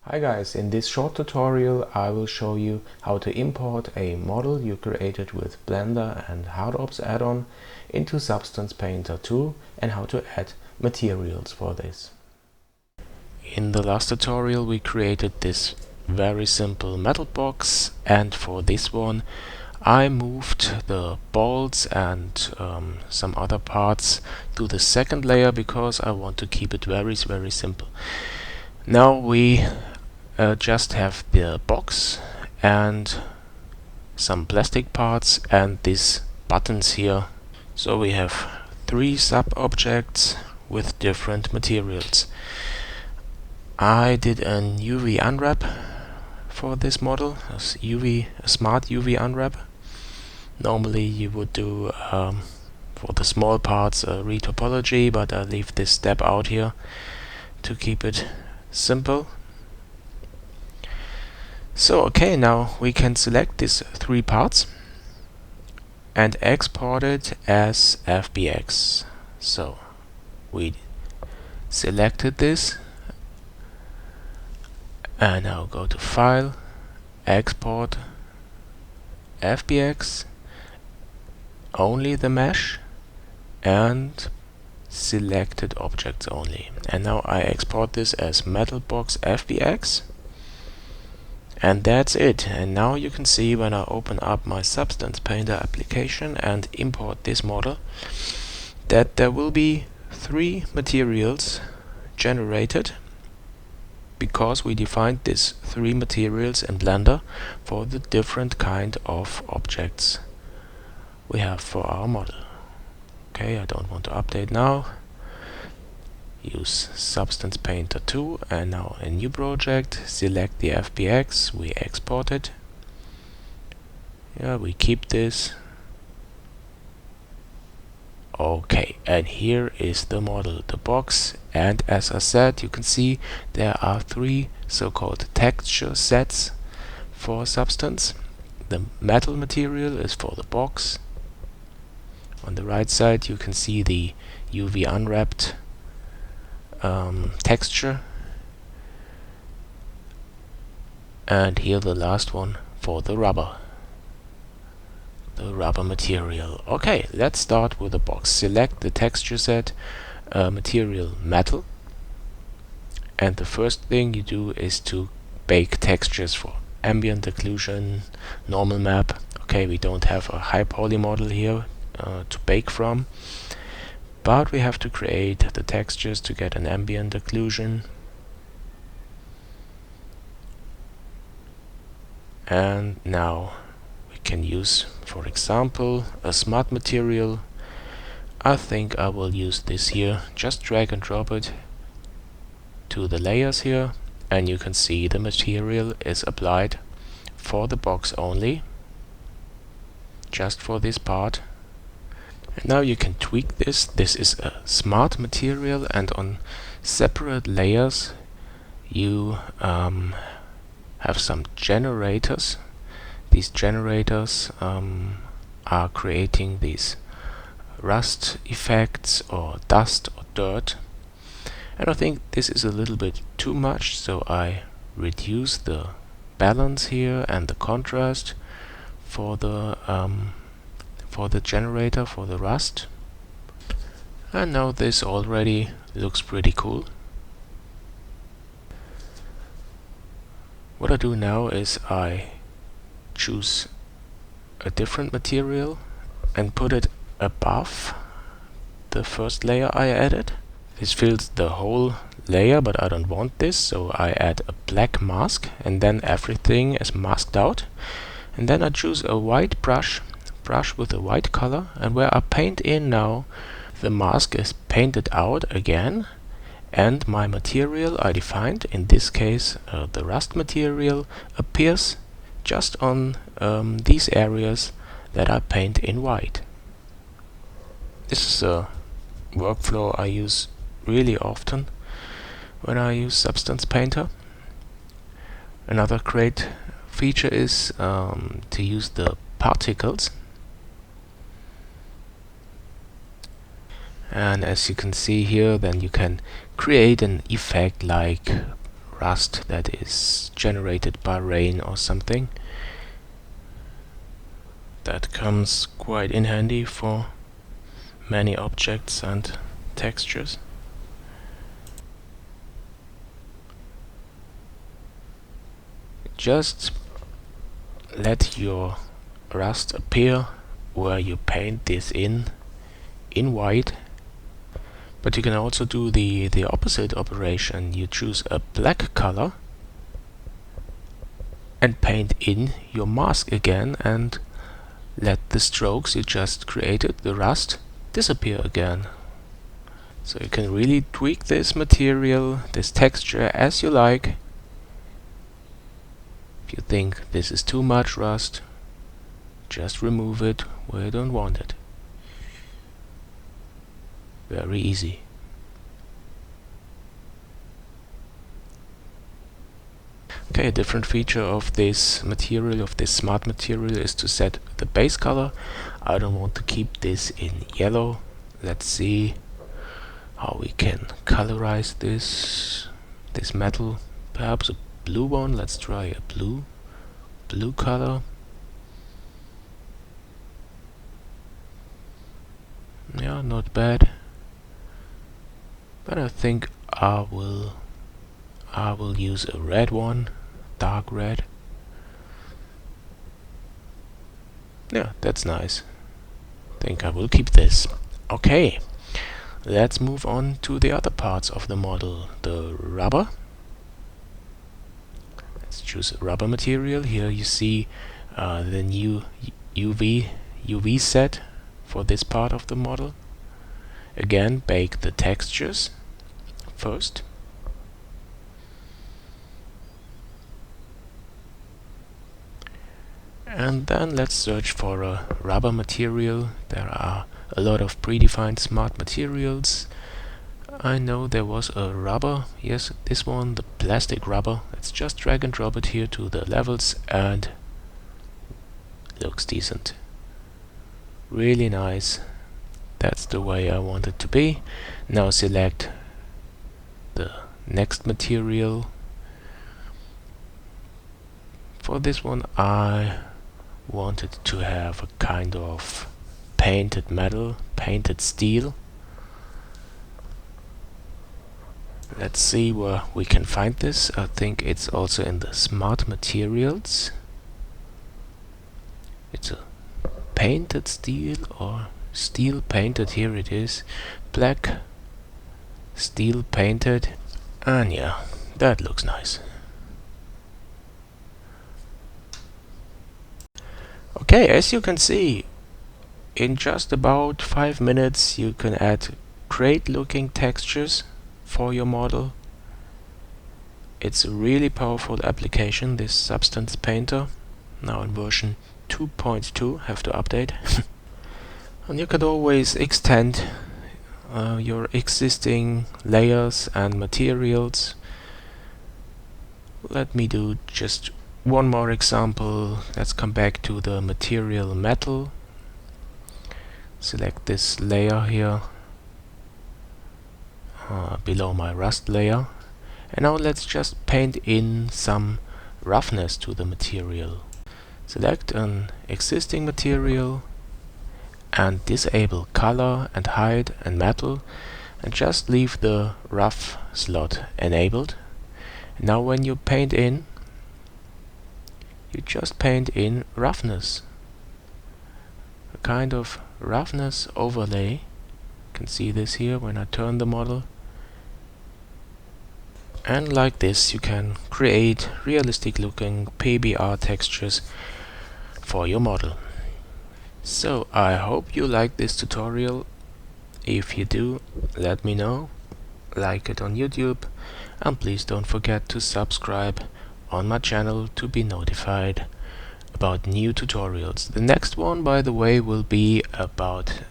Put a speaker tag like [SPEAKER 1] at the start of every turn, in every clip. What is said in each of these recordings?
[SPEAKER 1] Hi guys, in this short tutorial I will show you how to import a model you created with Blender and Hardops add-on into Substance Painter 2 and how to add materials for this. In the last tutorial we created this very simple metal box, and for this one I moved the bolts and some other parts to the second layer because I want to keep it very simple. Now we just have the box and some plastic parts and these buttons here. So we have three sub-objects with different materials. I did an UV unwrap for this model, a smart UV unwrap. Normally you would do for the small parts a retopology, but I leave this step out here to keep it simple. So okay, now we can select these three parts and export it as FBX. So we selected this and now go to File, Export, FBX, only the mesh and selected objects only. And now I export this as Metal Box FBX. And that's it. And now you can see when I open up my Substance Painter application and import this model that there will be three materials generated because we defined these three materials in Blender for the different kind of objects we have for our model. Okay, I don't want to update now. Use Substance Painter 2 and now a new project, select the FBX, we export it. Yeah, we keep this. Okay, and here is the model, the box, and as I said, you can see there are three so-called texture sets for Substance. The metal material is for the box. On the right side you can see the UV unwrapped texture, and here the last one for the rubber material. Okay, let's start with the box. Select the texture set, material metal, and the first thing you do is to bake textures for ambient occlusion, normal map. Okay, we don't have a high poly model here to bake from, but we have to create the textures to get an ambient occlusion. And now we can use, for example, a smart material. I think I will use this here. Just drag and drop it to the layers here, and you can see the material is applied for the box only, just for this part. And now you can tweak this. This is a smart material, and on separate layers you have some generators. These generators are creating these rust effects or dust or dirt, and I think this is a little bit too much, so I reduce the balance here and the contrast for the generator for the rust. And now this already looks pretty cool. What I do now is I choose a different material and put it above the first layer I added. This fills the whole layer, but I don't want this, so I add a black mask and then everything is masked out. And then I choose a white brush with a white color, and where I paint in now, the mask is painted out again, and my material I defined, in this case the rust material, appears just on these areas that I paint in white. This is a workflow I use really often when I use Substance Painter. Another great feature is to use the particles. And as you can see here, then you can create an effect like rust that is generated by rain or something. That comes quite in handy for many objects and textures. Just let your rust appear where you paint this in white. But you can also do the opposite operation. You choose a black color and paint in your mask again and let the strokes you just created, the rust, disappear again. So you can really tweak this material, this texture as you like. If you think this is too much rust, just remove it where you don't want it. Very easy. Okay, a different feature of this material, of this smart material, is to set the base color. I don't want to keep this in yellow. Let's see how we can colorize this metal. Perhaps a blue one. Let's try a blue color. Yeah, not bad. But I think I will use a red one, dark red. Yeah, that's nice. I think I will keep this. Okay, let's move on to the other parts of the model. The rubber. Let's choose a rubber material. Here you see the new UV set for this part of the model. Again, bake the textures first. And then let's search for a rubber material. There are a lot of predefined smart materials. I know there was a rubber, yes, this one, the plastic rubber. Let's just drag and drop it here to the levels and looks decent. Really nice. That's the way I want it to be. Now select the next material. For this one I wanted to have a kind of painted metal, painted steel. Let's see where we can find this. I think it's also in the smart materials. It's a painted steel or steel painted. Here it is, black steel painted, and yeah, that looks nice. Okay, as you can see, in just about 5 minutes you can add great looking textures for your model. It's a really powerful application, this Substance Painter, now in version 2.2, have to update. And you can always extend your existing layers and materials. Let me do just one more example. Let's come back to the material metal. Select this layer here below my rust layer, and now let's just paint in some roughness to the material. Select an existing material and disable color and hide and metal, and just leave the rough slot enabled. Now when you paint in, you just paint in roughness, a kind of roughness overlay. You can see this here when I turn the model, and like this you can create realistic looking PBR textures for your model. So I hope you like this tutorial. If you do, let me know, like it on YouTube, and please don't forget to subscribe on my channel to be notified about new tutorials. The next one, by the way, will be about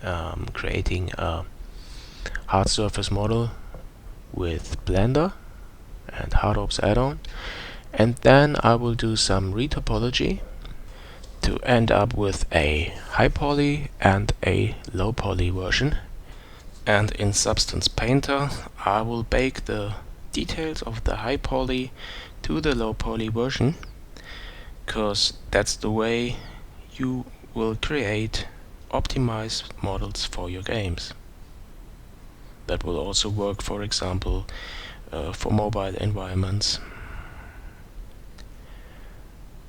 [SPEAKER 1] creating a hard surface model with Blender and Hardops add-on, and then I will do some retopology to end up with a high poly and a low poly version. And in Substance Painter I will bake the details of the high poly to the low poly version, because that's the way you will create optimized models for your games. That will also work, for example, for mobile environments.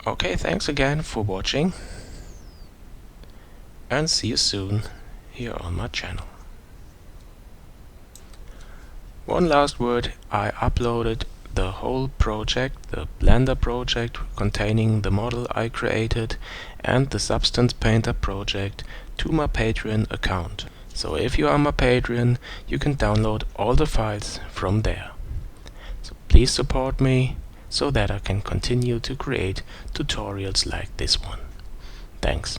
[SPEAKER 1] Okay, thanks again for watching, and see you soon here on my channel. One last word, I uploaded the whole project, the Blender project containing the model I created and the Substance Painter project, to my Patreon account. So if you are my Patreon, you can download all the files from there. So please support me so that I can continue to create tutorials like this one. Thanks.